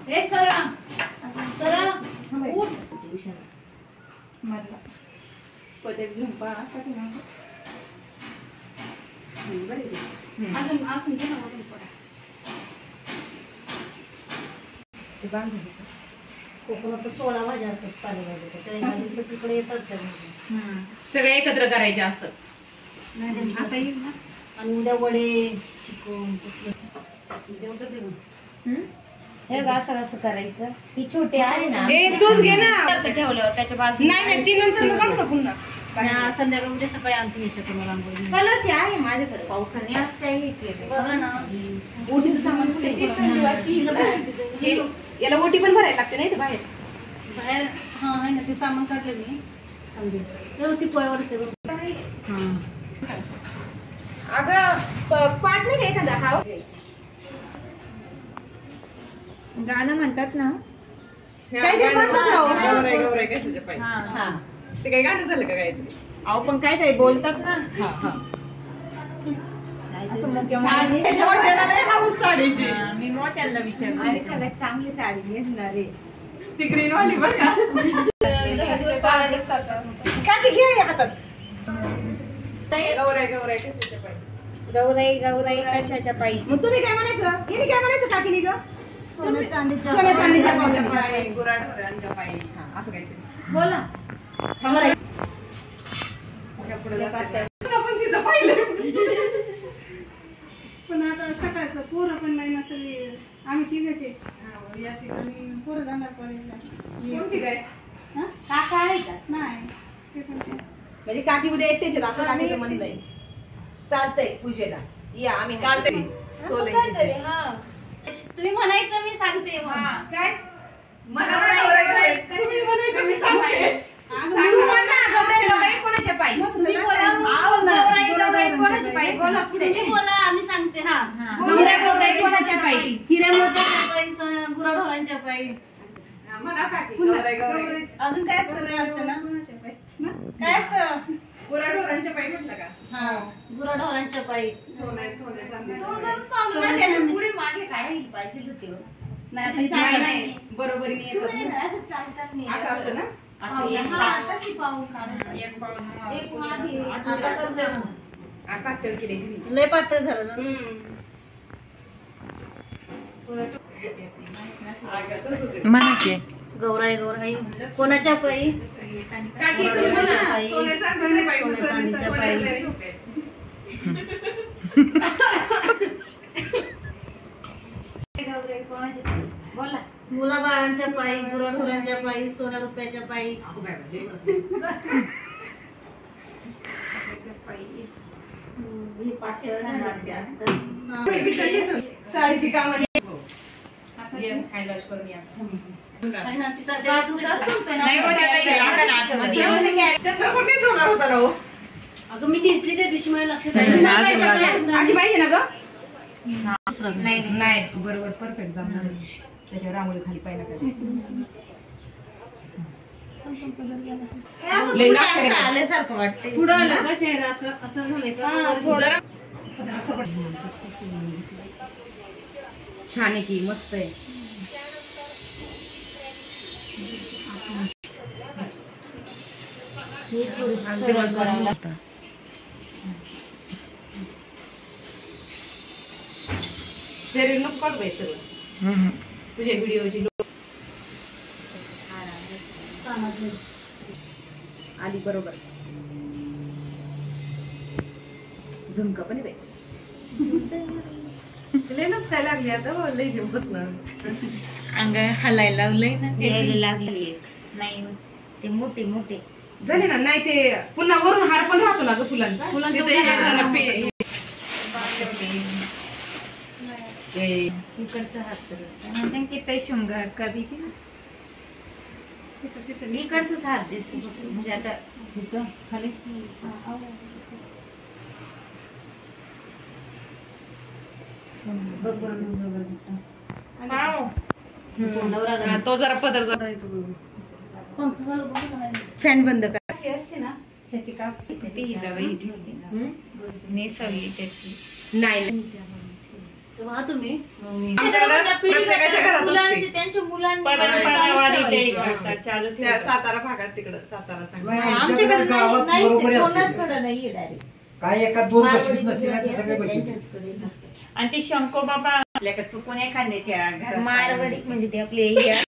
ए सरा सरा उठ मला पदे झुंपा टाकी ना अजून अजून घे ना वरून पडा ते बांधून कोकणात 16 भाज्या असतात पालेभाज्या त्या एका दिवसात तिकडे येतात सगळे एकत्र करायचे असतात नाही आता येईल ना आणि उद्या वडे चिकन हे असं असं करायचं ही छोटी आहे ना तूच घे ना ठेवल्यावर त्याच्या बाजूला नाही नाही ती नंतर काढतो पुन्हा संध्याकाळी उद्या सकाळी आणते याच्याकडून रांगोळी कलरची आहे माझ्याकडे पावसाने आज काय हे केलं बघा ना ओटीचं सामान कुठे याला ओटी पण भरायला लागते नाही तर बाहेर बाहेर हा आहे ना ते सामान काढलं मी तेव्हा ती पोयावरच अगं पाठ नाही का एखादा हा गाणं म्हणतात ना ते काही गाणं झालं का काहीतरी अहो पण काय काय बोलतात ना साडीची मी मोठ्यांना विचारलं आणि सगळ्यात चांगली साडी नेसणार आहे ती ग्रीन वाली बर का काकी घे हातात गौराई गौराई कशाच्या पाहिजे गौराई गौराई कशाच्या पाहिजे मग तुम्ही काय म्हणायचं हिने काय म्हणायचं काकीने ग सोनं चांदीच्या पायी गुराढोरांच्या पायी असं काहीतरी बोला आपण तिथं पाहिलं पण आता सकाळचं पोरं पण नाही नसेल आम्ही तिघचे या ठिकाणी पोरं जाणार कॉलेजला कोणती काय काका आहे का नाही ते पण ते म्हणजे काकी उद्या एकटेच आहेत असं काकीचं म्हणणं आहे चालतंय पूजेला या आम्ही चालतंय तुम्ही म्हणायचं मी सांगते काय मला तुम्ही म्हणायचं मी सांगते तू म्हण ना गौराई गौराई कोणाच्या पायी तुम्ही बोला गौराई गौराई कोणाच्या पायी बोला पुढे तुम्ही बोला आम्ही सांगते हा गौराई गौराई कोणाच्या पायी हिऱ्या मोत्याच्या पायी गुराढोरांच्या पायी म्हणा काकी गौराई गौराई अजून काय असतं नाही अर्चना कोणाच्या पाय काय असतं गुराढोरांच्या पायी म्हटलं का हा गुराढोरांच्या पायी पुढे मागे काढायला पाहिजे होते नाही बरोबरीने येतात असं चालताना असं असतं ना कशी पाहू काढायला एक पाऊण एक मागे आता करते पातळ केले लय पातळ झालं म्हणा की गौराई गौराई कोणाच्या पायी काकी गौराईच्या पायी सोन्या चांदीच्या पायी गौराई कोणाच्या पायी बोला मुलाबाळांच्या पायी गुराढोरांच्या पायी सोन्या रुपयाच्या पायी हे पाचशे जास्त साडीची कामं हँड वॉश करून या चंद्रपूर नाही होणार होता ना हो अगं मी दिसली त्या दिवशी मला लक्षात अशी पाहिजे ना ग नाही नाही बरोबर परफेक्ट जमणार त्याच्यावर रांगोळी खाली पाहिजे आल्यासारखं वाटतंय पुढं आलं का चेहरा असं असं झालंय का छान आहे की मस्त आहे शरीर नको काढ बाई सगळं तुझ्या व्हिडिओची आली बरोबर झुमका पण आहे बाई लेनच काय लागली आता लई जेव बसणार अंग हलायला लावलंय ना ते लागली नाही ते मोठे मोठे झाले ना नाही ते पुन्हा वरून हार पण राहतो ना ग फुलांचा इकडचा हात किती शृंगार कधी इकडचाच हात दिसतो म्हणजे आता इथं खाली तो जरा पदर फॅन बंद कर असते ना त्याची नेसवली त्याची नाही तेव्हा तुम्ही प्रत्येकाच्या घरात असते. त्यांच्या मुलांनी परंपरावारी ते एक असतात, चालू त्या ठेवतात. सातारा भागात तिकडं सातारा सांग नाही, आमच्याकडे आमच्याकडे गावात बरोबरी असते. कोणाचकडे नाहीये डायरेक्ट. काय एका दोन बशीत नसतील ना, ते सगळे बशीत. आणि ते शंको बाबा आपल्याकडे चुकून एखाद्याच्या घरात मारवाडी म्हणजे ते आपले